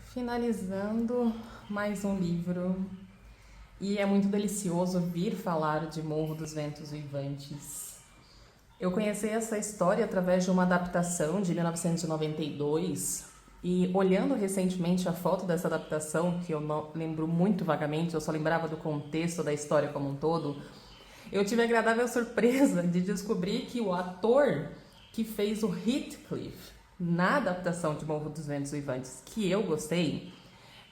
Finalizando mais um livro, e é muito delicioso vir falar de Morro dos Ventos Uivantes. Eu conheci essa história através de uma adaptação de 1992 e olhando recentemente a foto dessa adaptação, que eu não lembro muito vagamente, eu só lembrava do contexto da história como um todo, eu tive a agradável surpresa de descobrir que o ator que fez o Heathcliff na adaptação de Morro dos Ventos Uivantes, que eu gostei,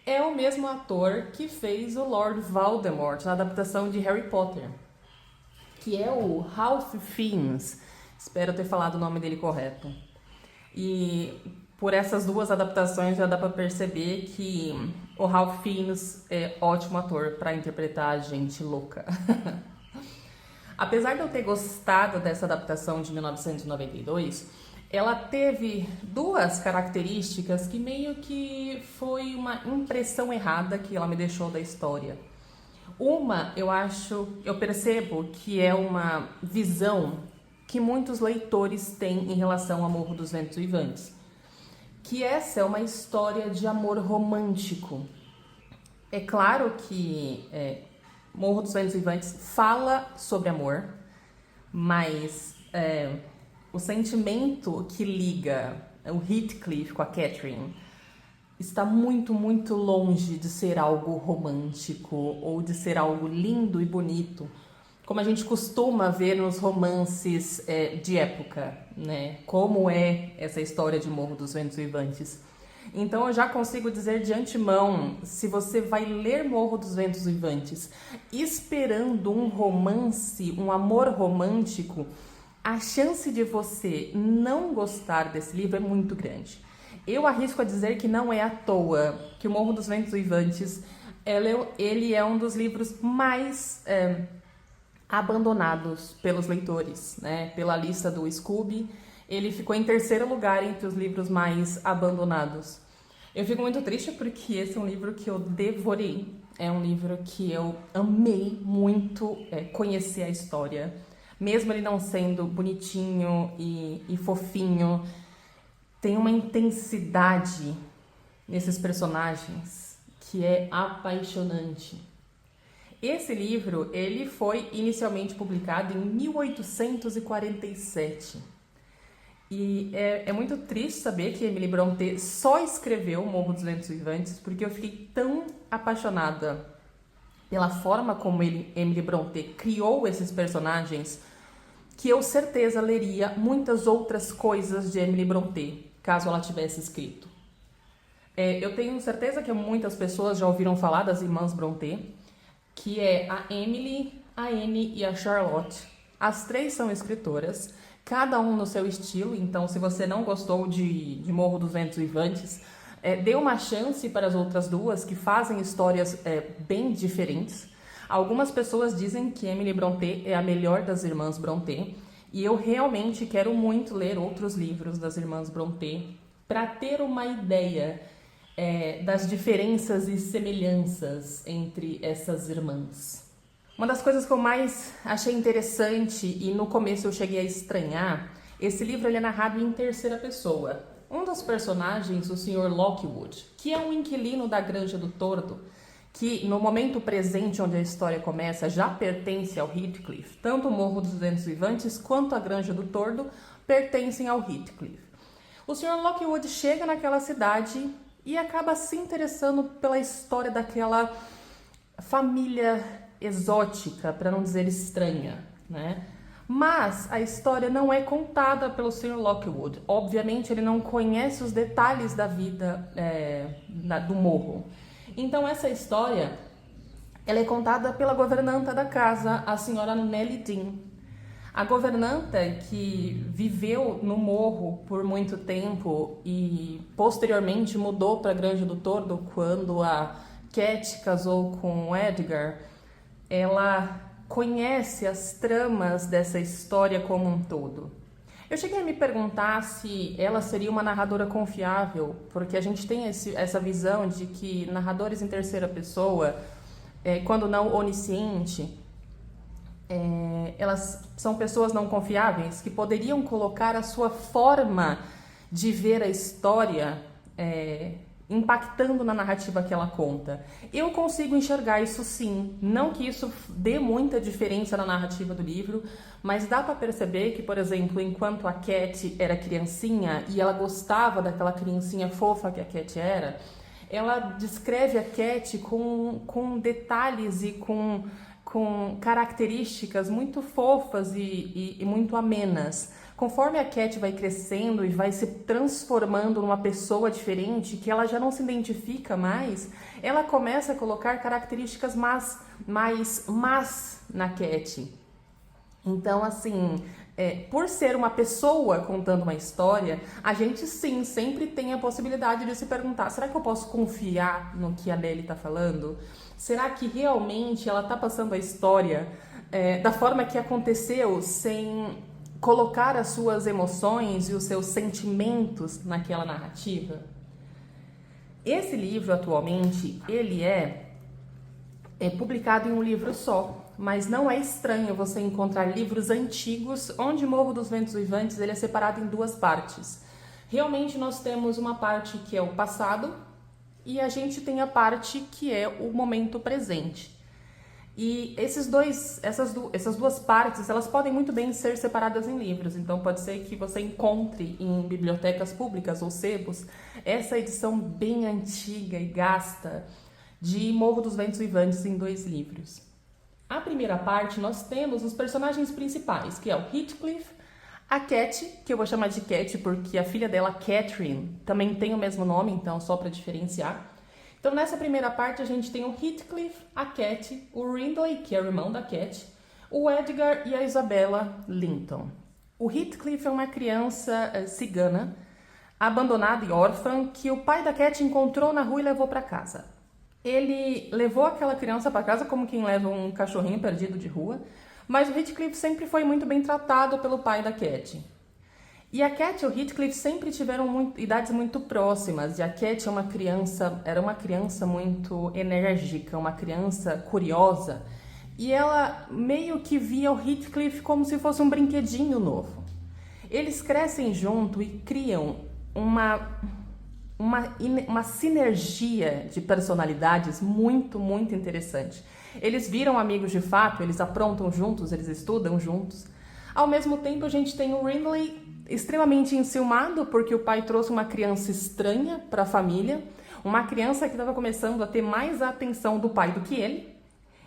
é o mesmo ator que fez o Lord Voldemort na adaptação de Harry Potter, que é o Ralph Fiennes. Espero ter falado o nome dele correto. E por essas duas adaptações já dá para perceber que o Ralph Fiennes é ótimo ator para interpretar a gente louca. Apesar de eu ter gostado dessa adaptação de 1992, ela teve duas características que meio que foi uma impressão errada que ela me deixou da história. Uma, eu percebo que é uma visão que muitos leitores têm em relação a Morro dos Ventos Uivantes, que essa é uma história de amor romântico. É claro que Morro dos Ventos Uivantes fala sobre amor, mas o sentimento que liga o Heathcliff com a Catherine está muito, muito longe de ser algo romântico ou de ser algo lindo e bonito, como a gente costuma ver nos romances de época, né? Como é essa história de Morro dos Ventos Uivantes. Então eu já consigo dizer de antemão, se você vai ler Morro dos Ventos Uivantes esperando um romance, um amor romântico, a chance de você não gostar desse livro é muito grande. Eu arrisco a dizer que não é à toa que o Morro dos Ventos Uivantes ele é um dos livros mais abandonados pelos leitores, né? Pela lista do Scooby, ele ficou em terceiro lugar entre os livros mais abandonados. Eu fico muito triste porque esse é um livro que eu devorei, é um livro que eu amei muito conhecer a história. Mesmo ele não sendo bonitinho e fofinho, tem uma intensidade nesses personagens que é apaixonante. Esse livro, ele foi inicialmente publicado em 1847. E é muito triste saber que Emily Brontë só escreveu Morro dos Ventos Uivantes porque eu fiquei tão apaixonada pela forma como Emily Brontë criou esses personagens que eu certeza leria muitas outras coisas de Emily Brontë, caso ela tivesse escrito. Eu tenho certeza que muitas pessoas já ouviram falar das irmãs Brontë, que é a Emily, a Anne e a Charlotte. As três são escritoras, cada um no seu estilo, então se você não gostou de Morro dos Ventos Uivantes, dê uma chance para as outras duas, que fazem histórias bem diferentes. Algumas pessoas dizem que Emily Brontë é a melhor das irmãs Brontë, e eu realmente quero muito ler outros livros das irmãs Brontë para ter uma ideia das diferenças e semelhanças entre essas irmãs. Uma das coisas que eu mais achei interessante, e no começo eu cheguei a estranhar, esse livro ele é narrado em terceira pessoa. Um dos personagens, o Sr. Lockwood, que é um inquilino da Granja do Tordo, que no momento presente onde a história começa já pertence ao Heathcliff. Tanto o Morro dos Ventos Uivantes quanto a Granja do Tordo pertencem ao Heathcliff. O Sr. Lockwood chega naquela cidade e acaba se interessando pela história daquela família exótica, para não dizer estranha, né? Mas a história não é contada pelo Sr. Lockwood. Obviamente ele não conhece os detalhes da vida do morro. Então essa história ela é contada pela governanta da casa, a senhora Nellie Dean. A governanta que viveu no morro por muito tempo e posteriormente mudou para a Granja do Tordo quando a Cat casou com o Edgar, ela conhece as tramas dessa história como um todo. Eu cheguei a me perguntar se ela seria uma narradora confiável, porque a gente tem essa visão de que narradores em terceira pessoa quando não onisciente, elas são pessoas não confiáveis que poderiam colocar a sua forma de ver a história impactando na narrativa que ela conta. Eu consigo enxergar isso sim, não que isso dê muita diferença na narrativa do livro, mas dá para perceber que, por exemplo, enquanto a Cat era criancinha e ela gostava daquela criancinha fofa que a Cat era, ela descreve a Cat com detalhes e com características muito fofas e muito amenas. Conforme a Cat vai crescendo e vai se transformando numa pessoa diferente, que ela já não se identifica mais, ela começa a colocar características mais más na Cat. Então, assim, por ser uma pessoa contando uma história, a gente sim, sempre tem a possibilidade de se perguntar, será que eu posso confiar no que a Nelly está falando? Será que realmente ela está passando a história da forma que aconteceu, sem colocar as suas emoções e os seus sentimentos naquela narrativa? Esse livro, atualmente, ele é publicado em um livro só, mas não é estranho você encontrar livros antigos onde Morro dos Ventos Uivantes ele é separado em duas partes. Realmente nós temos uma parte que é o passado e a gente tem a parte que é o momento presente. E essas duas partes, elas podem muito bem ser separadas em livros. Então pode ser que você encontre em bibliotecas públicas ou sebos essa edição bem antiga e gasta de Morro dos Ventos Uivantes em 2 livros. A primeira parte nós temos os personagens principais, que é o Heathcliff, a Cat, que eu vou chamar de Cat porque a filha dela, Catherine, também tem o mesmo nome, então só para diferenciar. Então nessa primeira parte a gente tem o Heathcliff, a Cat, o Rindley, que é o irmão da Cat, o Edgar e a Isabella Linton. O Heathcliff é uma criança cigana, abandonada e órfã, que o pai da Cat encontrou na rua e levou para casa. Ele levou aquela criança para casa como quem leva um cachorrinho perdido de rua, mas o Heathcliff sempre foi muito bem tratado pelo pai da Cat. E a Cat e o Heathcliff sempre tiveram idades muito próximas, e a Cat era uma criança muito enérgica, uma criança curiosa, e ela meio que via o Heathcliff como se fosse um brinquedinho novo. Eles crescem junto e criam uma sinergia de personalidades muito, muito interessante. Eles viram amigos de fato, eles aprontam juntos, eles estudam juntos. Ao mesmo tempo, a gente tem o Rindley extremamente enciumado, porque o pai trouxe uma criança estranha para a família, uma criança que estava começando a ter mais a atenção do pai do que ele.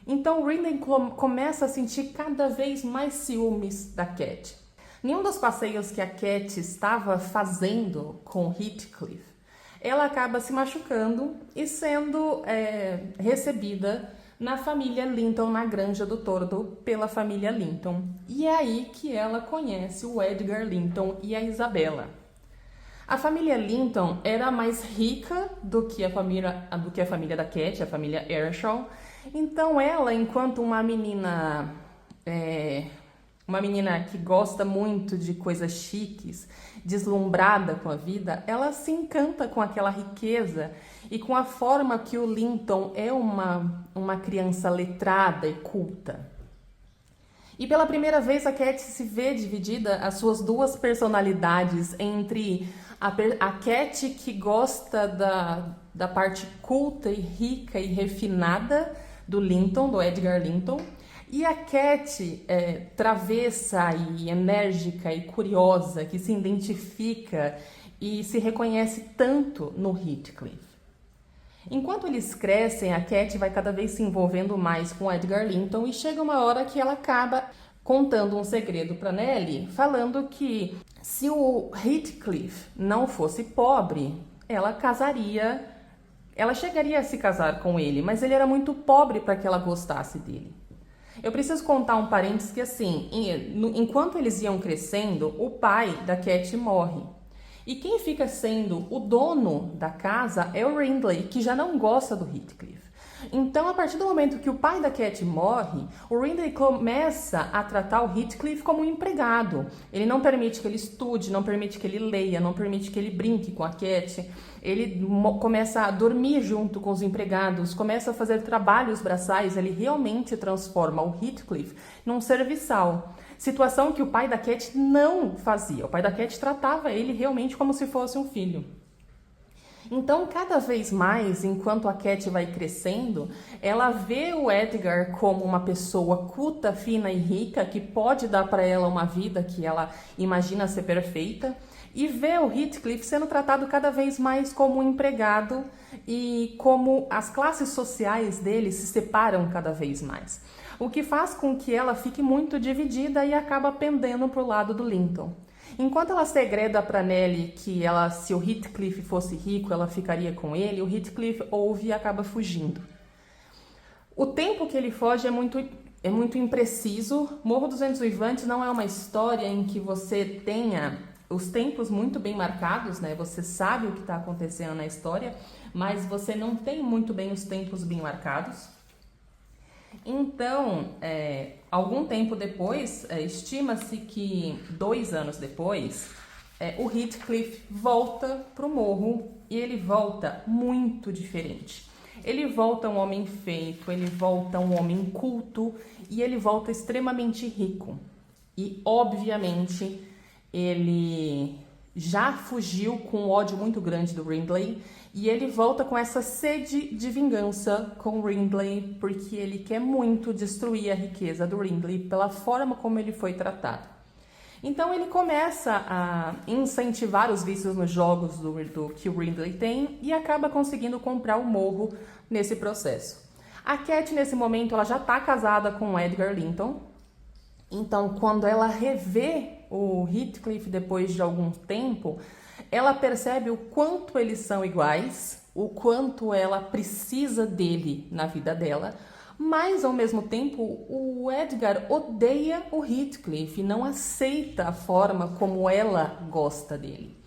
Então o Rindley começa a sentir cada vez mais ciúmes da Cat. Nenhum dos passeios que a Cat estava fazendo com Heathcliff, ela acaba se machucando e sendo recebida na família Linton, na Granja do Tordo, pela família Linton. E é aí que ela conhece o Edgar Linton e a Isabella. A família Linton era mais rica do que a família da Cat, a família Earnshaw. Então ela, enquanto uma menina que gosta muito de coisas chiques, deslumbrada com a vida, ela se encanta com aquela riqueza e com a forma que o Linton é uma criança letrada e culta. E pela primeira vez a Cat se vê dividida as suas duas personalidades entre a Cat que gosta da parte culta e rica e refinada do Linton, do Edgar Linton, e a Cat travessa e enérgica e curiosa, que se identifica e se reconhece tanto no Heathcliff. Enquanto eles crescem, a Cat vai cada vez se envolvendo mais com Edgar Linton e chega uma hora que ela acaba contando um segredo para Nelly, falando que se o Heathcliff não fosse pobre, ela chegaria a se casar com ele, mas ele era muito pobre para que ela gostasse dele. Eu preciso contar um parênteses que assim, enquanto eles iam crescendo, o pai da Cat morre. E quem fica sendo o dono da casa é o Rindley, que já não gosta do Heathcliff. Então, a partir do momento que o pai da Cat morre, o Ridley começa a tratar o Heathcliff como um empregado. Ele não permite que ele estude, não permite que ele leia, não permite que ele brinque com a Cat. Ele começa a dormir junto com os empregados, começa a fazer trabalhos braçais. Ele realmente transforma o Heathcliff num serviçal. Situação que o pai da Cat não fazia. O pai da Cat tratava ele realmente como se fosse um filho. Então, cada vez mais, enquanto a Cat vai crescendo, ela vê o Edgar como uma pessoa culta, fina e rica, que pode dar para ela uma vida que ela imagina ser perfeita, e vê o Heathcliff sendo tratado cada vez mais como um empregado e como as classes sociais dele se separam cada vez mais. O que faz com que ela fique muito dividida e acaba pendendo para o lado do Linton. Enquanto ela segreda para Nellie que se o Heathcliff fosse rico, ela ficaria com ele, o Heathcliff ouve e acaba fugindo. O tempo que ele foge é muito impreciso. Morro dos Ventos Uivantes não é uma história em que você tenha os tempos muito bem marcados, né? Você sabe o que está acontecendo na história, mas você não tem muito bem os tempos bem marcados. Então, algum tempo depois, estima-se que 2 anos depois, o Heathcliff volta para o morro e ele volta muito diferente. Ele volta um homem feito, ele volta um homem culto e ele volta extremamente rico. E, obviamente, ele já fugiu com um ódio muito grande do Ridley e ele volta com essa sede de vingança com o Ridley porque ele quer muito destruir a riqueza do Ridley pela forma como ele foi tratado. Então ele começa a incentivar os vícios nos jogos que o Ridley tem e acaba conseguindo comprar o morro nesse processo. A Cat, nesse momento, ela já está casada com o Edgar Linton. Então, quando ela revê o Heathcliff depois de algum tempo, ela percebe o quanto eles são iguais, o quanto ela precisa dele na vida dela, mas, ao mesmo tempo, o Edgar odeia o Heathcliff e não aceita a forma como ela gosta dele.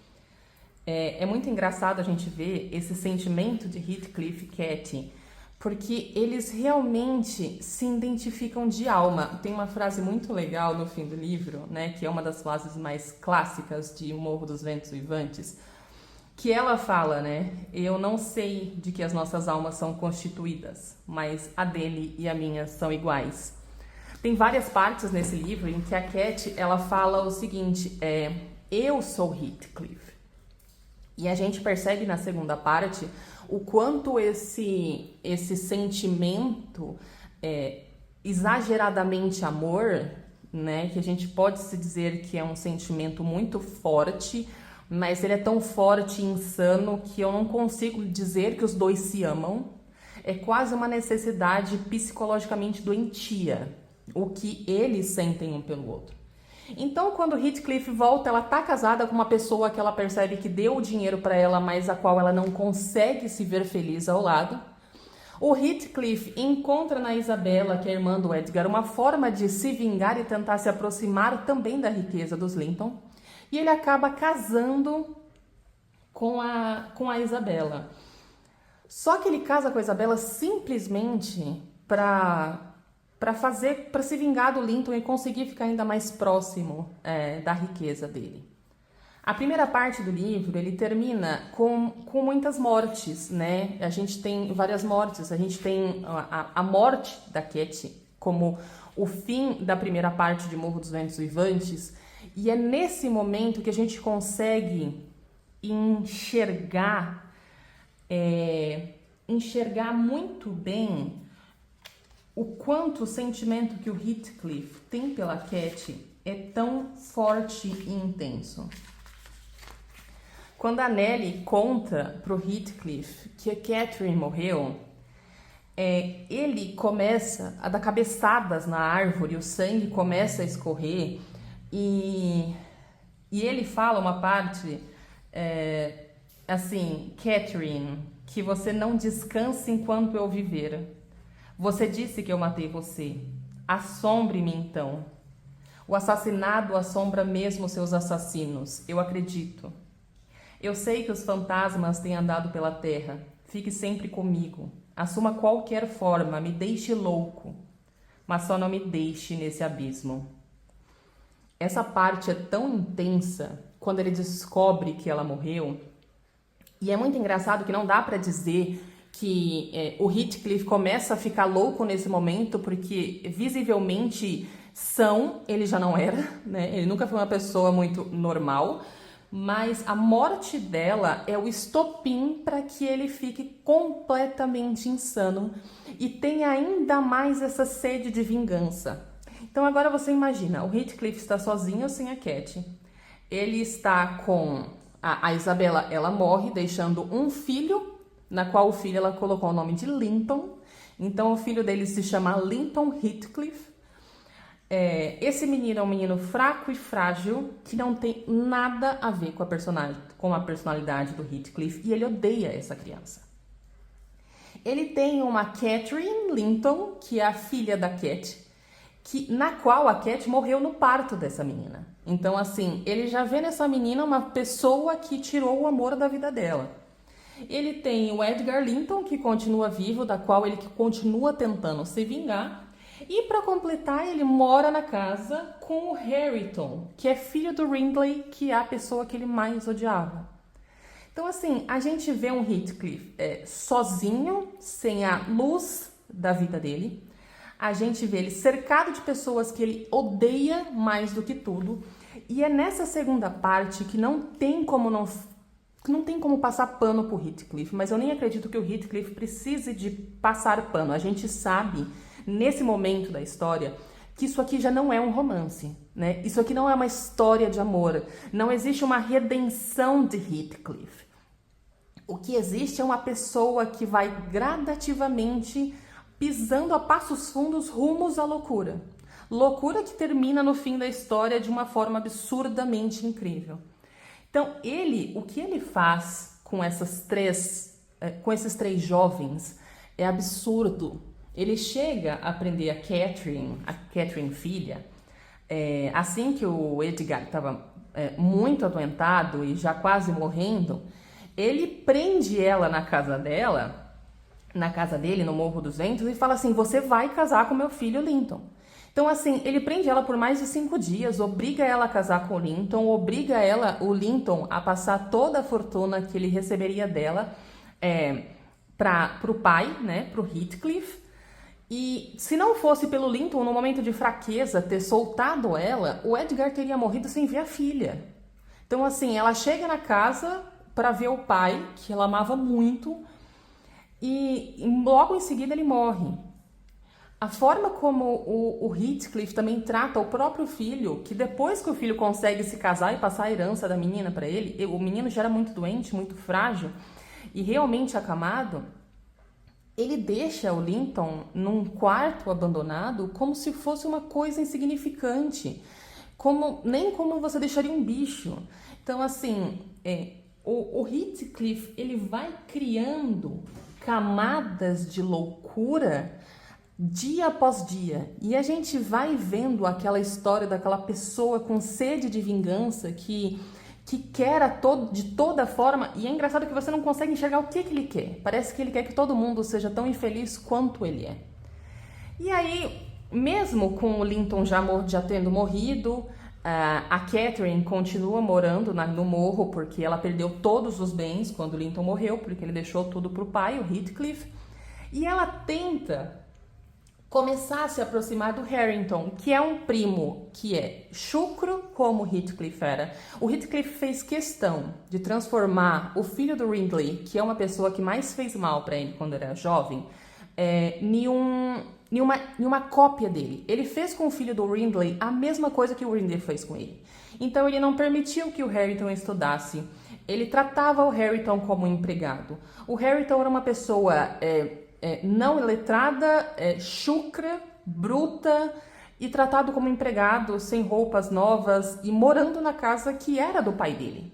É muito engraçado a gente ver esse sentimento de Heathcliff e Cat, porque eles realmente se identificam de alma. Tem uma frase muito legal no fim do livro, né, que é uma das frases mais clássicas de O Morro dos Ventos Uivantes, que ela fala, né, eu não sei de que as nossas almas são constituídas, mas a dele e a minha são iguais. Tem várias partes nesse livro em que a Cat, ela fala o seguinte, eu sou Heathcliff. E a gente percebe na segunda parte o quanto esse sentimento exageradamente amor, né, que a gente pode se dizer que é um sentimento muito forte, mas ele é tão forte e insano que eu não consigo dizer que os dois se amam. É quase uma necessidade psicologicamente doentia, o que eles sentem um pelo outro. Então, quando Heathcliff volta, ela tá casada com uma pessoa que ela percebe que deu o dinheiro para ela, mas a qual ela não consegue se ver feliz ao lado. O Heathcliff encontra na Isabella, que é a irmã do Edgar, uma forma de se vingar e tentar se aproximar também da riqueza dos Linton. E ele acaba casando com a Isabella. Só que ele casa com a Isabella simplesmente para se vingar do Linton e conseguir ficar ainda mais próximo da riqueza dele. A primeira parte do livro, ele termina com muitas mortes, né? A gente tem várias mortes. A gente tem a morte da Cat como o fim da primeira parte de Morro dos Ventos Uivantes. E é nesse momento que a gente consegue enxergar muito bem o quanto o sentimento que o Heathcliff tem pela Cat é tão forte e intenso. Quando a Nellie conta pro Heathcliff que a Catherine morreu, ele começa a dar cabeçadas na árvore, o sangue começa a escorrer e ele fala uma parte assim, Catherine, que você não descanse enquanto eu viver. Você disse que eu matei você. Assombre-me então. O assassinado assombra mesmo seus assassinos. Eu acredito. Eu sei que os fantasmas têm andado pela terra. Fique sempre comigo. assuma qualquer forma, me deixe louco, mas só não me deixe nesse abismo. Essa parte é tão intensa quando ele descobre que ela morreu, e é muito engraçado que não dá pra dizer que o Heathcliff começa a ficar louco nesse momento, porque visivelmente ele já não era, né? Ele nunca foi uma pessoa muito normal, mas a morte dela é o estopim para que ele fique completamente insano e tenha ainda mais essa sede de vingança. Então agora você imagina, o Heathcliff está sozinho sem a Cat. Ele está com a Isabella, ela morre deixando um filho, na qual o filho ela colocou o nome de Linton. Então o filho dele se chama Linton Heathcliff. Esse menino é um menino fraco e frágil que não tem nada a ver com a personalidade do Heathcliff, e ele odeia essa criança. Ele tem uma Catherine Linton, que é a filha da Cat, na qual a Cat morreu no parto dessa menina. Então, assim, ele já vê nessa menina uma pessoa que tirou o amor da vida dela. Ele tem o Edgar Linton, que continua vivo, da qual ele continua tentando se vingar. E para completar, ele mora na casa com o Hareton, que é filho do Ringley, que é a pessoa que ele mais odiava. Então, assim, a gente vê um Heathcliff sozinho, sem a luz da vida dele. A gente vê ele cercado de pessoas que ele odeia mais do que tudo. E é nessa segunda parte que não tem como passar pano pro Heathcliff, mas eu nem acredito que o Heathcliff precise de passar pano. A gente sabe, nesse momento da história, que isso aqui já não é um romance, né? Isso aqui não é uma história de amor. Não existe uma redenção de Heathcliff. O que existe é uma pessoa que vai gradativamente pisando a passos fundos rumos à loucura. Loucura que termina no fim da história de uma forma absurdamente incrível. Então, o que ele faz com esses três jovens é absurdo. Ele chega a prender a Catherine filha, assim que o Edgar estava muito adoentado e já quase morrendo, ele prende ela na casa dele, no Morro dos Ventos, e fala assim: você vai casar com meu filho Linton. Então, assim, ele prende ela por mais de 5 dias, obriga ela a casar com o Linton, obriga o Linton, a passar toda a fortuna que ele receberia dela pro pai, né, pro Heathcliff. E se não fosse pelo Linton, no momento de fraqueza, ter soltado ela, o Edgar teria morrido sem ver a filha. Então, assim, ela chega na casa para ver o pai, que ela amava muito, e logo em seguida ele morre. A forma como o Heathcliff também trata o próprio filho, que depois que o filho consegue se casar e passar a herança da menina para ele, o menino já era muito doente, muito frágil e realmente acamado, ele deixa o Linton num quarto abandonado como se fosse uma coisa insignificante, nem como você deixaria um bicho. Então, assim, o Heathcliff, ele vai criando camadas de loucura dia após dia, e a gente vai vendo aquela história daquela pessoa com sede de vingança que quer de toda forma, e é engraçado que você não consegue enxergar o que ele quer. Parece que ele quer que todo mundo seja tão infeliz quanto ele é. E aí, mesmo com o Linton já tendo morrido, a Catherine continua morando no morro, porque ela perdeu todos os bens quando o Linton morreu, porque ele deixou tudo pro pai, o Heathcliff, e ela tenta começar a se aproximar do Hareton, que é um primo que é chucro como o Heathcliff era. O Heathcliff fez questão de transformar o filho do Ringley, que é uma pessoa que mais fez mal para ele quando era jovem, em uma cópia dele. Ele fez com o filho do Ringley a mesma coisa que o Ringley fez com ele. Então ele não permitiu que o Hareton estudasse. Ele tratava o Hareton como um empregado. O Hareton era uma pessoa não letrada, chucra, bruta e tratado como empregado, sem roupas novas e morando na casa que era do pai dele.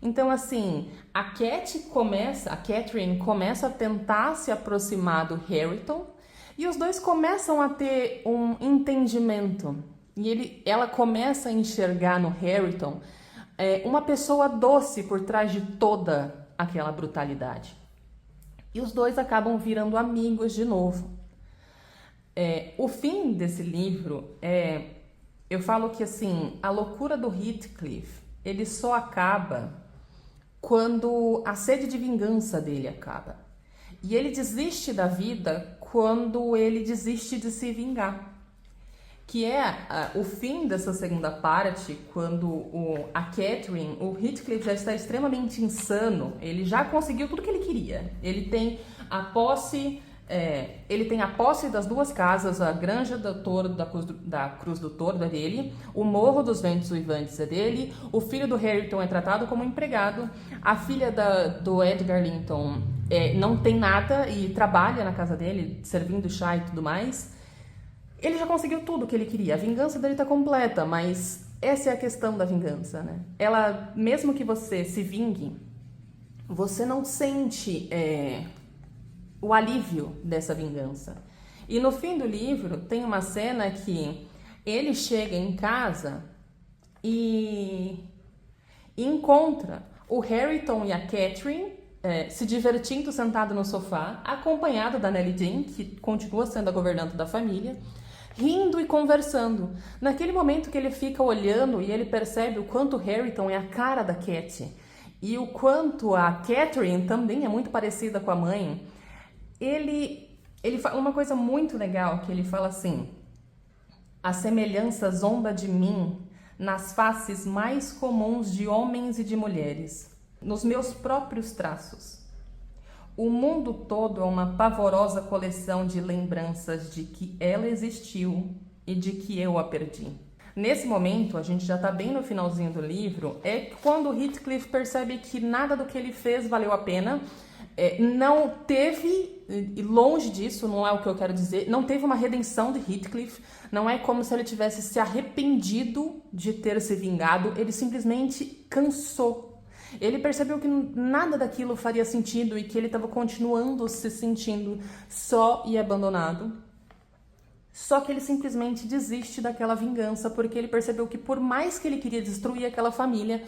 Então, assim, a Catherine começa a tentar se aproximar do Hareton e os dois começam a ter um entendimento. E ela começa a enxergar no Hareton uma pessoa doce por trás de toda aquela brutalidade. E os dois acabam virando amigos de novo. O fim desse livro eu falo que assim, a loucura do Heathcliff, ele só acaba quando a sede de vingança dele acaba. E ele desiste da vida quando ele desiste de se vingar. Que é o fim dessa segunda parte, quando a Catherine, o Heathcliff já está extremamente insano, ele já conseguiu tudo que ele queria. Ele tem a posse das duas casas, a Granja do Toro, da Cruz do Toro é dele, o Morro dos Ventos Uivantes é dele, o filho do Hareton é tratado como empregado, a filha do Edgar Linton não tem nada e trabalha na casa dele, servindo chá e tudo mais. Ele já conseguiu tudo que ele queria, a vingança dele está completa, mas essa é a questão da vingança, né? Ela, mesmo que você se vingue, você não sente o alívio dessa vingança. E no fim do livro tem uma cena que ele chega em casa e encontra o Hareton e a Catherine se divertindo sentado no sofá, acompanhado da Nellie Dean, que continua sendo a governanta da família, rindo e conversando. Naquele momento que ele fica olhando e ele percebe o quanto o Hareton é a cara da Cat e o quanto a Catherine também é muito parecida com a mãe, ele fala uma coisa muito legal, que ele fala assim: a semelhança zomba de mim nas faces mais comuns de homens e de mulheres, nos meus próprios traços. O mundo todo é uma pavorosa coleção de lembranças de que ela existiu e de que eu a perdi. Nesse momento, a gente já está bem no finalzinho do livro, é quando o Heathcliff percebe que nada do que ele fez valeu a pena. Não teve, longe disso, não é o que eu quero dizer, não teve uma redenção de Heathcliff, não é como se ele tivesse se arrependido de ter se vingado, ele simplesmente cansou. Ele percebeu que nada daquilo faria sentido e que ele estava continuando se sentindo só e abandonado. Só que ele simplesmente desiste daquela vingança, porque ele percebeu que por mais que ele queria destruir aquela família,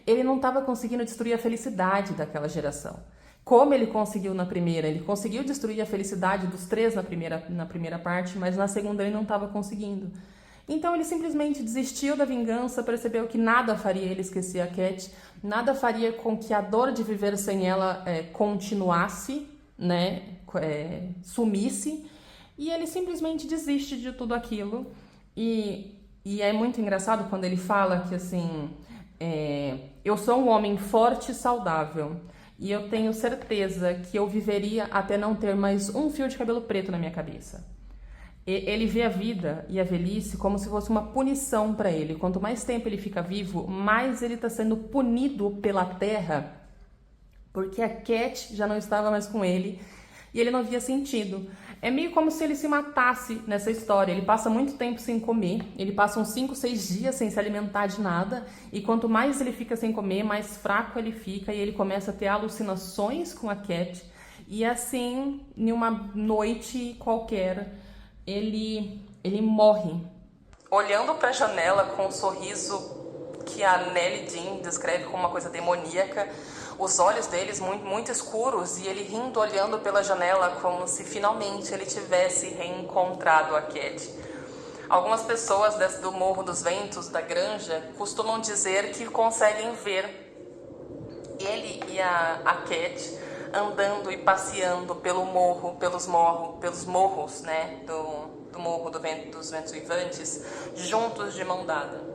ele não estava conseguindo destruir a felicidade daquela geração. Como ele conseguiu na primeira, ele conseguiu destruir a felicidade dos três na primeira parte, mas na segunda ele não estava conseguindo. Então ele simplesmente desistiu da vingança, percebeu que nada faria ele esquecer a Cat, nada faria com que a dor de viver sem ela continuasse, né, sumisse, e ele simplesmente desiste de tudo aquilo. E é muito engraçado quando ele fala que assim, eu sou um homem forte e saudável, e eu tenho certeza que eu viveria até não ter mais um fio de cabelo preto na minha cabeça. Ele vê a vida e a velhice como se fosse uma punição para ele. Quanto mais tempo ele fica vivo, mais ele está sendo punido pela terra, porque a Cat já não estava mais com ele e ele não via sentido. É meio como se ele se matasse nessa história. Ele passa muito tempo sem comer, ele passa uns 5, 6 dias sem se alimentar de nada, e quanto mais ele fica sem comer, mais fraco ele fica, e ele começa a ter alucinações com a Cat. E assim, em uma noite qualquer, ele morre. Olhando para a janela com um sorriso que a Nellie Dean descreve como uma coisa demoníaca, os olhos deles muito escuros, e ele rindo, olhando pela janela como se finalmente ele tivesse reencontrado a Cat. Algumas pessoas do Morro dos Ventos, da Granja, costumam dizer que conseguem ver ele e a Cat andando e passeando pelo morro, pelos morros, né, do Morro dos Ventos Uivantes, juntos de mão dada.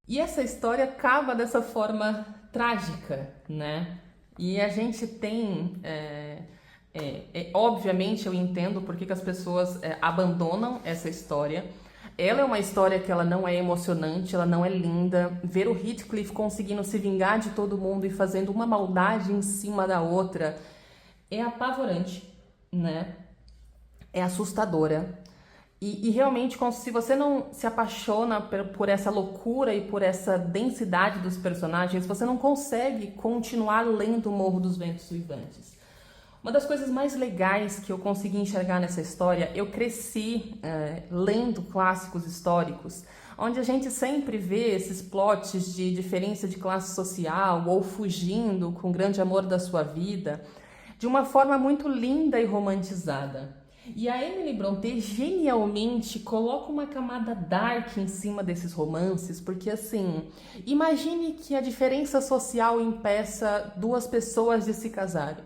E essa história acaba dessa forma trágica, né? E a gente tem, obviamente eu entendo por que as pessoas abandonam essa história. Ela é uma história que ela não é emocionante, ela não é linda. Ver o Heathcliff conseguindo se vingar de todo mundo e fazendo uma maldade em cima da outra é apavorante, né? É assustadora. E realmente, se você não se apaixona por essa loucura e por essa densidade dos personagens, você não consegue continuar lendo o Morro dos Ventos Uivantes. Uma das coisas mais legais que eu consegui enxergar nessa história, eu cresci lendo clássicos históricos, onde a gente sempre vê esses plots de diferença de classe social ou fugindo com o grande amor da sua vida, de uma forma muito linda e romantizada. E a Emily Brontë genialmente coloca uma camada dark em cima desses romances, porque assim, imagine que a diferença social impeça duas pessoas de se casarem.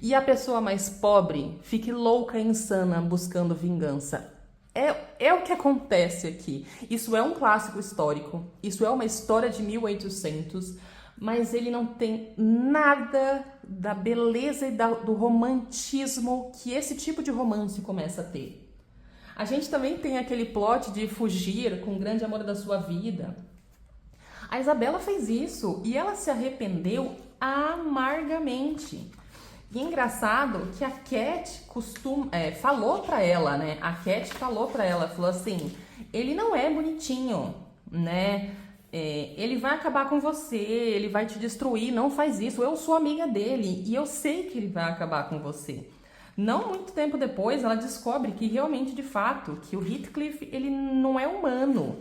E a pessoa mais pobre fique louca e insana buscando vingança. É o que acontece aqui. Isso é um clássico histórico, isso é uma história de 1800, mas ele não tem nada da beleza e do romantismo que esse tipo de romance começa a ter. A gente também tem aquele plot de fugir com o grande amor da sua vida. A Isabela fez isso e ela se arrependeu amargamente. E é engraçado que a Cat falou pra ela, né? A Cat falou pra ela, falou assim, ele não é bonitinho, né? Ele vai acabar com você, ele vai te destruir, não faz isso. Eu sou amiga dele e eu sei que ele vai acabar com você. Não muito tempo depois, ela descobre que realmente, de fato, que o Heathcliff, ele não é humano.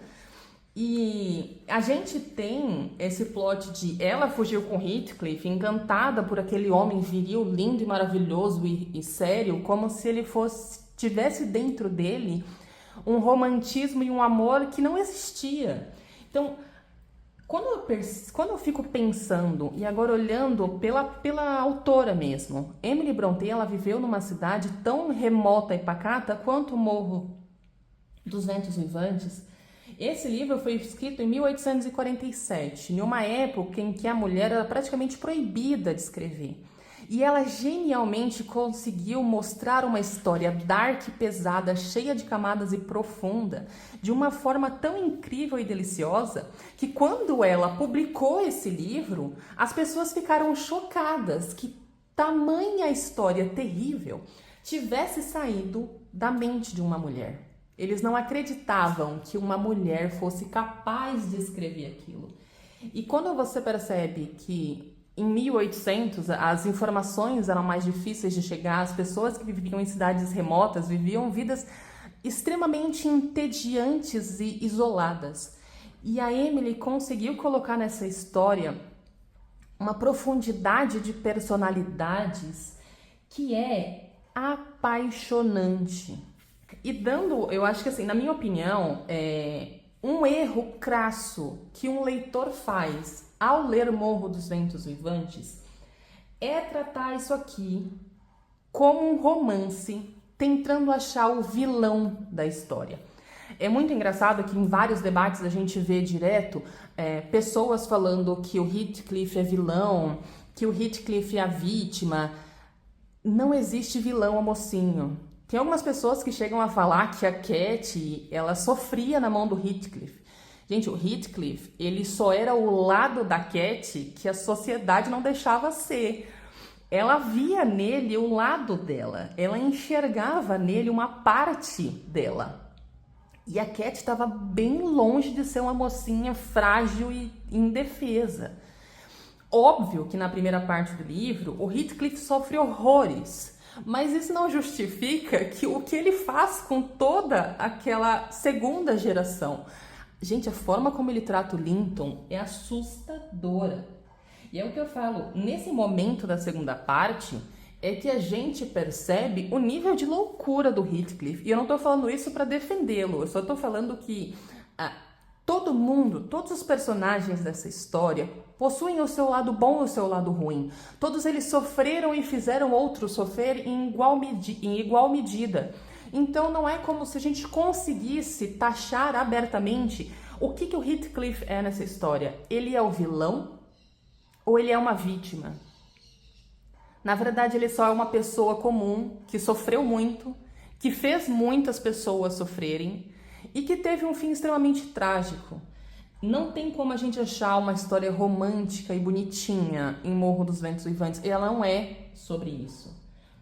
E a gente tem esse plot de ela fugiu com Heathcliff, encantada por aquele homem viril, lindo e maravilhoso e sério, como se ele tivesse dentro dele um romantismo e um amor que não existia. Então, quando eu fico pensando, e agora olhando pela autora mesmo, Emily Brontë, ela viveu numa cidade tão remota e pacata quanto o Morro dos Ventos Uivantes. Esse livro foi escrito em 1847, em uma época em que a mulher era praticamente proibida de escrever. E ela genialmente conseguiu mostrar uma história dark, pesada, cheia de camadas e profunda, de uma forma tão incrível e deliciosa, que quando ela publicou esse livro, as pessoas ficaram chocadas que tamanha história terrível tivesse saído da mente de uma mulher. Eles não acreditavam que uma mulher fosse capaz de escrever aquilo. E quando você percebe que em 1800 as informações eram mais difíceis de chegar, as pessoas que viviam em cidades remotas viviam vidas extremamente entediantes e isoladas. E a Emily conseguiu colocar nessa história uma profundidade de personalidades que é apaixonante. E eu acho que assim, na minha opinião, um erro crasso que um leitor faz ao ler Morro dos Ventos Uivantes é tratar isso aqui como um romance, tentando achar o vilão da história. É muito engraçado que em vários debates a gente vê direto pessoas falando que o Heathcliff é vilão, que o Heathcliff é a vítima. Não existe vilão ou mocinho. Tem algumas pessoas que chegam a falar que a Cat, ela sofria na mão do Heathcliff. Gente, o Heathcliff, ele só era o lado da Cat que a sociedade não deixava ser. Ela via nele o lado dela, ela enxergava nele uma parte dela. E a Cat estava bem longe de ser uma mocinha frágil e indefesa. Óbvio que na primeira parte do livro, o Heathcliff sofre horrores. Mas isso não justifica o que ele faz com toda aquela segunda geração. Gente, a forma como ele trata o Linton é assustadora. E é o que eu falo, nesse momento da segunda parte, é que a gente percebe o nível de loucura do Heathcliff. E eu não tô falando isso para defendê-lo, eu só tô falando que todo mundo, todos os personagens dessa história possuem o seu lado bom e o seu lado ruim. Todos eles sofreram e fizeram outros sofrer em igual medida. Então não é como se a gente conseguisse taxar abertamente o que o Heathcliff é nessa história. Ele é o vilão ou ele é uma vítima? Na verdade, ele só é uma pessoa comum que sofreu muito, que fez muitas pessoas sofrerem e que teve um fim extremamente trágico. Não tem como a gente achar uma história romântica e bonitinha em Morro dos Ventos Uivantes. Ela não é sobre isso,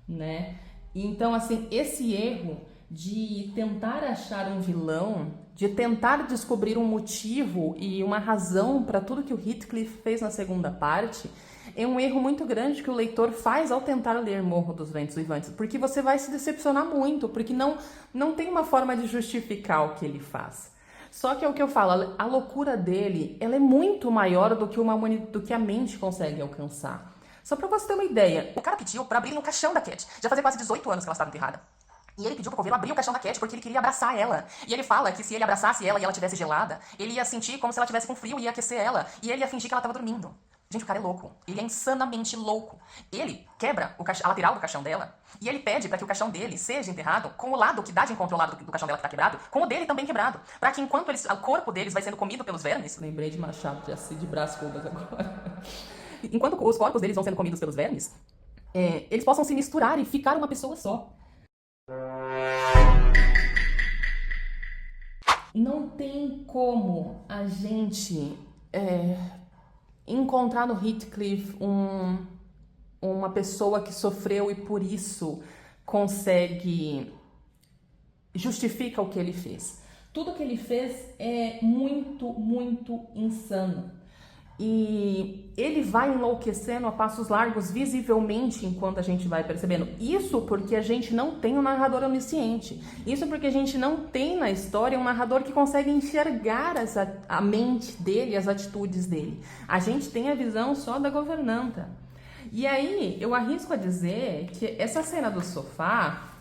né? Então, assim, esse erro de tentar achar um vilão, de tentar descobrir um motivo e uma razão para tudo que o Heathcliff fez na segunda parte, é um erro muito grande que o leitor faz ao tentar ler Morro dos Ventos Uivantes, porque você vai se decepcionar muito, porque não tem uma forma de justificar o que ele faz. Só que é o que eu falo, a loucura dele, ela é muito maior do que a mente consegue alcançar. Só pra você ter uma ideia, o cara pediu pra abrirem o caixão da Cat. Já fazia quase 18 anos que ela estava enterrada. E ele pediu pro coveiro abrir o caixão da Cat porque ele queria abraçar ela. E ele fala que se ele abraçasse ela e ela tivesse gelada, ele ia sentir como se ela tivesse com frio e ia aquecer ela. E ele ia fingir que ela tava dormindo. Gente, o cara é louco. Ele é insanamente louco. Ele quebra a lateral do caixão dela e ele pede pra que o caixão dele seja enterrado com o lado que dá de encontro ao lado do caixão dela que tá quebrado, com o dele também quebrado. Pra que enquanto o corpo deles vai sendo comido pelos vermes... Lembrei de Machado de Assis de Brás Cubas agora. Enquanto os corpos deles vão sendo comidos pelos vermes, eles possam se misturar e ficar uma pessoa só. Não tem como a gente encontrar no Heathcliff uma pessoa que sofreu e por isso justifica o que ele fez. Tudo que ele fez é muito, muito insano. E ele vai enlouquecendo a passos largos visivelmente enquanto a gente vai percebendo. Isso porque a gente não tem um narrador onisciente. Isso porque a gente não tem na história um narrador que consegue enxergar a mente dele, as atitudes dele. A gente tem a visão só da governanta. E aí eu arrisco a dizer que essa cena do sofá,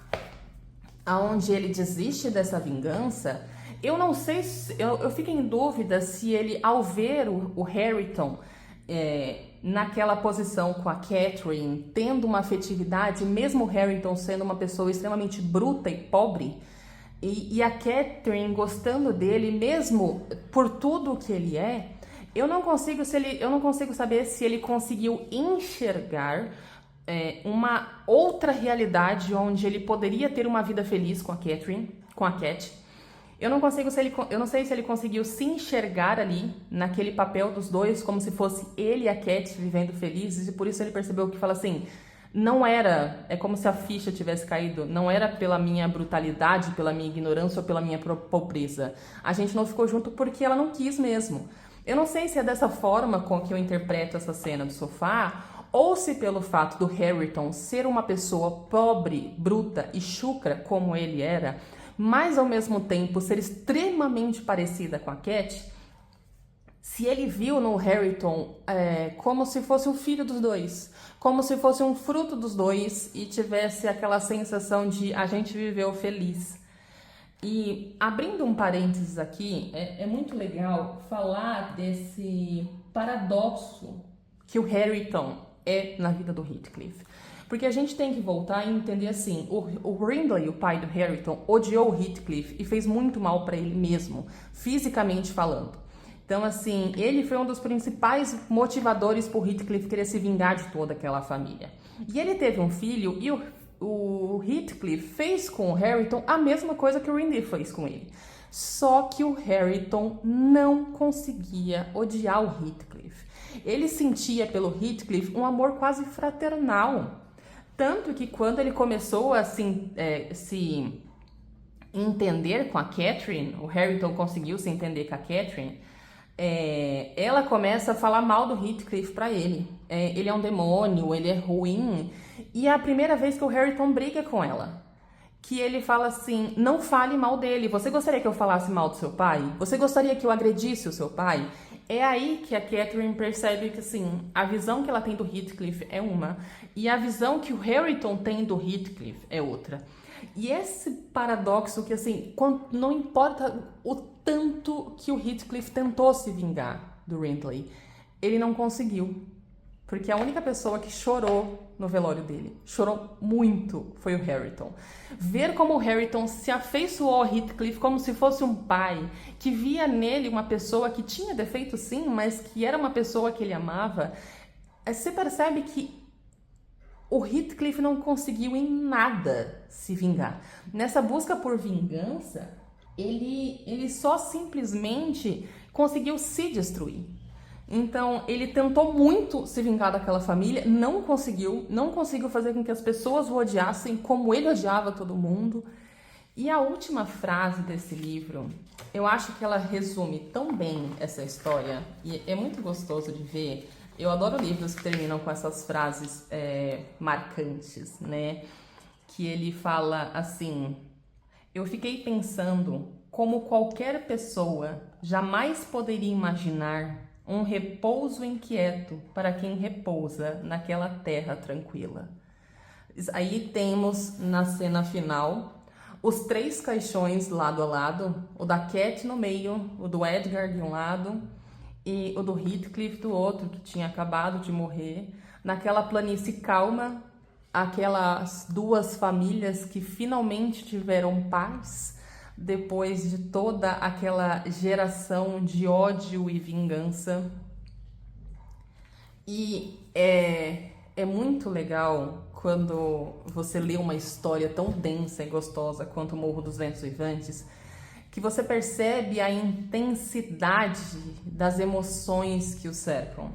onde ele desiste dessa vingança... Eu não sei, eu fico em dúvida se ele, ao ver o Harrington naquela posição com a Catherine, tendo uma afetividade, mesmo o Harrington sendo uma pessoa extremamente bruta e pobre, e a Catherine gostando dele, mesmo por tudo que ele é, eu não consigo saber se ele conseguiu enxergar uma outra realidade onde ele poderia ter uma vida feliz com a Catherine, com a Cat. Eu não sei se ele conseguiu se enxergar ali, naquele papel dos dois, como se fosse ele e a Cat vivendo felizes, e por isso ele percebeu que fala assim, é como se a ficha tivesse caído, não era pela minha brutalidade, pela minha ignorância ou pela minha pobreza. A gente não ficou junto porque ela não quis mesmo. Eu não sei se é dessa forma com que eu interpreto essa cena do sofá, ou se pelo fato do Harrington ser uma pessoa pobre, bruta e chucra como ele era, mas ao mesmo tempo ser extremamente parecida com a Cat, se ele viu no Harrington como se fosse o filho dos dois, como se fosse um fruto dos dois e tivesse aquela sensação de a gente viveu feliz. E abrindo um parênteses aqui, é muito legal falar desse paradoxo que o Harrington é na vida do Heathcliff. Porque a gente tem que voltar e entender assim, o Brindley, o pai do Harrington, odiou o Heathcliff e fez muito mal para ele mesmo, fisicamente falando. Então, assim, ele foi um dos principais motivadores pro Heathcliff querer se vingar de toda aquela família. E ele teve um filho e o Heathcliff fez com o Harrington a mesma coisa que o Brindley fez com ele. Só que o Harrington não conseguia odiar o Heathcliff. Ele sentia pelo Heathcliff um amor quase fraternal. Tanto que quando ele começou a se entender com a Catherine, o Harrington conseguiu se entender com a Catherine, ela começa a falar mal do Heathcliff pra ele. Ele é um demônio, ele é ruim. E é a primeira vez que o Harrington briga com ela. Que ele fala assim, não fale mal dele. Você gostaria que eu falasse mal do seu pai? Você gostaria que eu agredisse o seu pai? É aí que a Catherine percebe que, assim, a visão que ela tem do Heathcliff é uma, e a visão que o Harrington tem do Heathcliff é outra. E esse paradoxo que, assim, não importa o tanto que o Heathcliff tentou se vingar do Brindley, ele não conseguiu. Porque a única pessoa que chorou no velório dele, chorou muito, foi o Harrington. Ver como o Harrington se afeiçoou ao Heathcliff como se fosse um pai, que via nele uma pessoa que tinha defeito sim, mas que era uma pessoa que ele amava, você percebe que o Heathcliff não conseguiu em nada se vingar. Nessa busca por vingança, ele só simplesmente conseguiu se destruir. Então, ele tentou muito se vingar daquela família, não conseguiu fazer com que as pessoas o odiassem como ele odiava todo mundo. E a última frase desse livro, eu acho que ela resume tão bem essa história, e é muito gostoso de ver Eu adoro livros que terminam com essas frases marcantes, né? Que ele fala assim: eu fiquei pensando como qualquer pessoa jamais poderia imaginar um repouso inquieto para quem repousa naquela terra tranquila. Aí temos na cena final os 3 caixões lado a lado, o da Cat no meio, o do Edgar de um lado e o do Heathcliff do outro, que tinha acabado de morrer, naquela planície calma, aquelas 2 famílias que finalmente tiveram paz depois de toda aquela geração de ódio e vingança. E é muito legal quando você lê uma história tão densa e gostosa quanto o Morro dos Ventos Uivantes, que você percebe a intensidade das emoções que o cercam.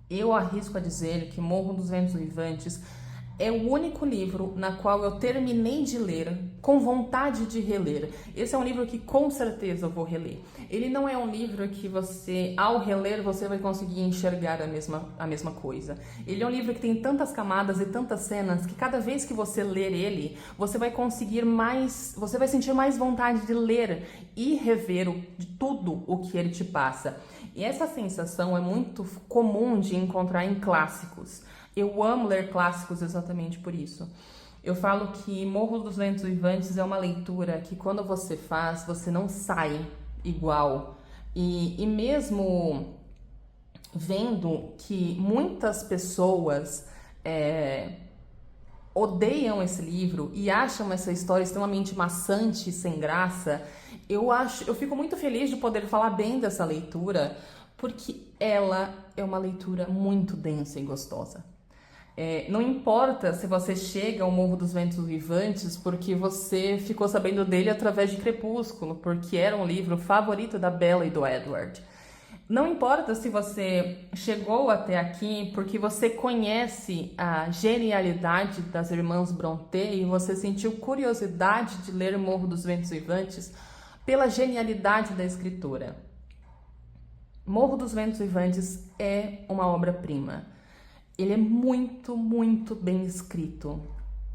Eu arrisco a dizer que Morro dos Ventos Uivantes é o único livro na qual eu terminei de ler com vontade de reler. Esse é um livro que com certeza eu vou reler. Ele não é um livro que você, ao reler, você vai conseguir enxergar a mesma coisa. Ele é um livro que tem tantas camadas e tantas cenas que cada vez que você ler ele, você vai conseguir mais, você vai sentir mais vontade de ler e rever de tudo o que ele te passa. E essa sensação é muito comum de encontrar em clássicos. Eu amo ler clássicos exatamente por isso. Eu falo que Morro dos Ventos Uivantes é uma leitura que quando você faz, você não sai igual. E mesmo vendo que muitas pessoas odeiam esse livro e acham essa história extremamente maçante e sem graça, eu fico muito feliz de poder falar bem dessa leitura, porque ela é uma leitura muito densa e gostosa. Não importa se você chega ao Morro dos Ventos Uivantes porque você ficou sabendo dele através de Crepúsculo, porque era um livro favorito da Bella e do Edward. Não importa se você chegou até aqui porque você conhece a genialidade das irmãs Brontë e você sentiu curiosidade de ler Morro dos Ventos Uivantes pela genialidade da escritora. Morro dos Ventos Uivantes é uma obra-prima. Ele é muito, muito bem escrito.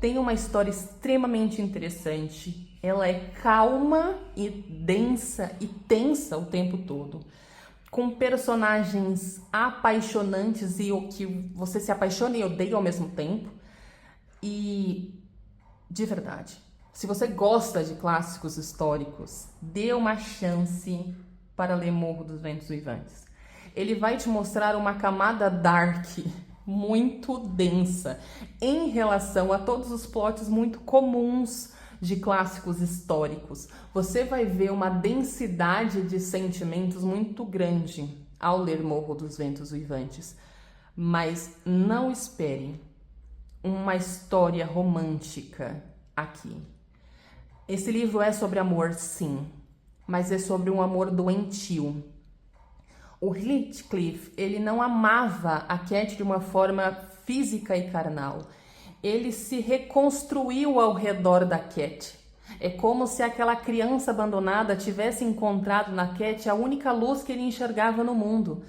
Tem uma história extremamente interessante. Ela é calma e densa e tensa o tempo todo, com personagens apaixonantes e o que você se apaixona e odeia ao mesmo tempo. E, de verdade, se você gosta de clássicos históricos, dê uma chance para ler Morro dos Ventos Uivantes. Ele vai te mostrar uma camada dark muito densa em relação a todos os plots muito comuns de clássicos históricos. Você vai ver uma densidade de sentimentos muito grande ao ler Morro dos Ventos Uivantes, mas não espere uma história romântica aqui. Esse livro é sobre amor, sim, mas é sobre um amor doentio. O Heathcliff, ele não amava a Cat de uma forma física e carnal. Ele se reconstruiu ao redor da Cat. É como se aquela criança abandonada tivesse encontrado na Cat a única luz que ele enxergava no mundo.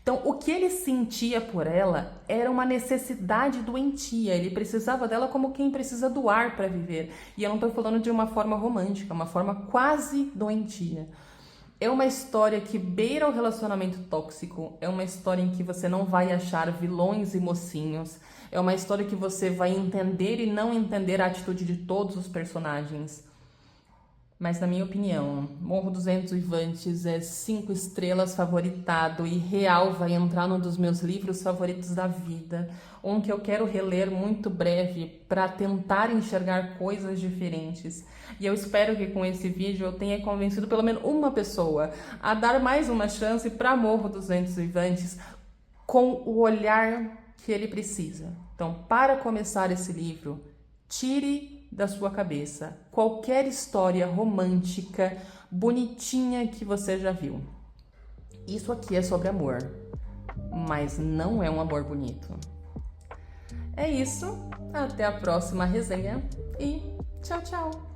Então, o que ele sentia por ela era uma necessidade doentia. Ele precisava dela como quem precisa do ar para viver. E eu não estou falando de uma forma romântica, uma forma quase doentia. É uma história que beira o relacionamento tóxico, é uma história em que você não vai achar vilões e mocinhos, é uma história que você vai entender e não entender a atitude de todos os personagens. Mas, na minha opinião, Morro dos Ventos Uivantes é 5 estrelas favoritado e real vai entrar num dos meus livros favoritos da vida, um que eu quero reler muito breve para tentar enxergar coisas diferentes. E eu espero que com esse vídeo eu tenha convencido pelo menos uma pessoa a dar mais uma chance para Morro dos Ventos Uivantes com o olhar que ele precisa. Então, para começar esse livro, tire da sua cabeça qualquer história romântica, bonitinha que você já viu. Isso aqui é sobre amor, mas não é um amor bonito. É isso, até a próxima resenha e tchau, tchau!